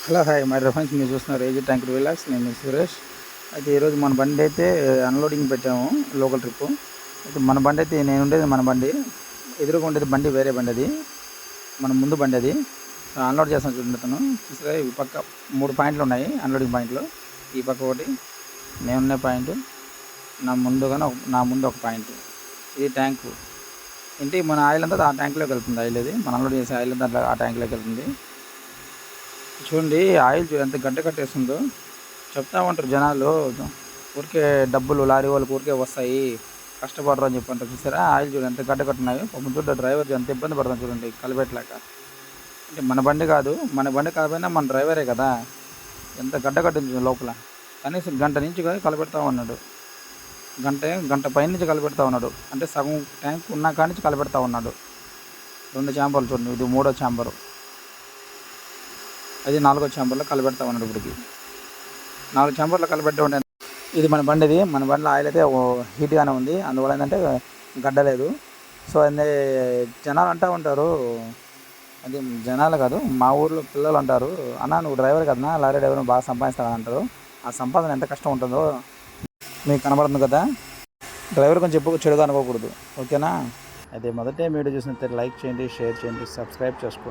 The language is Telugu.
హలో హాయ్ మై ఫ్రెండ్స్, మీరు చూస్తున్నారు ఏజీ ట్యాంకర్ విలాస్. నేను మీ సురేష్. అయితే ఈరోజు మన బండి అయితే అన్లోడింగ్ పెట్టాము, లోకల్ ట్రిప్. అయితే మన బండి అయితే నేను ఉండేది మన బండి, ఎదురుగా ఉండేది బండి వేరే బండి, అది మన ముందు బండి. అది అన్లోడ్ చేస్తాను చూడండి. అతను చూసారా, ఈ పక్క 3 పాయింట్లు ఉన్నాయి అన్లోడింగ్ పాయింట్లు. ఈ పక్క ఒకటి, నేనున్న పాయింట్, నా ముందు ఒక పాయింట్. ఇది ట్యాంకు. ఏంటి మన ఆయిల్ అంతా ఆ ట్యాంక్లోకి వెళ్తుంది. ఆయిల్ అది మనం అన్లోడ్ చేసే ఆయిల్ అంతా ఆ ట్యాంక్లోకి వెళ్తుంది. చూడండి ఆయిల్ ఎంత గడ్డ కట్టేస్తుందో. చెప్తా ఉంటారు జనాలు, ఊరికే డబ్బులు లారీ వాళ్ళకి ఊరికే వస్తాయి, కష్టపడరు అని చెప్పంటారు. చూసారా ఆయిల్ చూడండి ఎంత గడ్డ కట్టున్నాయో. చూడండి డ్రైవర్ ఎంత ఇబ్బంది పడుతుంది చూడండి కలిపెట్టలేక. అంటే మన బండి కాదు, మన బండి కాకపోయినా మన డ్రైవరే కదా. ఎంత గడ్డ కట్టింది లోపల. కనీసం గంట నుంచి కలిపెడతా ఉన్నాడు. గంట పై నుంచి కలిపెడతా ఉన్నాడు. అంటే సగం ట్యాంక్ ఉన్నా కాడి నుంచి కలిపెడతా ఉన్నాడు. 2 ఛాంబర్లు చూడండి, ఇది 3వ ఛాంబరు, అది 4వ ఛాంబర్లో కలిపెడతా ఉన్నాడు. ఇప్పటికి 4 ఛాంబర్లో కలిపెట్టే ఉండే. ఇది మన బండిది. మన బండిలో ఆయిల్ అయితే హీట్గానే ఉంది. అందువల్ల ఏంటంటే గడ్డలేదు. సో అదే జనాలు అంటూ ఉంటారు, అది జనాలు కాదు మా ఊర్లో పిల్లలు అంటారు, అన్న నువ్వు డ్రైవర్ కదన్నా, లారీ డ్రైవర్ బాగా సంపాదిస్తావు అంటారు. ఆ సంపాదన ఎంత కష్టం ఉంటుందో మీకు కనబడుతుంది కదా. డ్రైవర్ కొంచెం ఎప్పుడు చెడుగా అనుకోకూడదు, ఓకేనా. అయితే మొదటే వీడియో చూసినట్లయితే లైక్ చేయండి, షేర్ చేయండి, సబ్స్క్రైబ్ చేసుకోండి.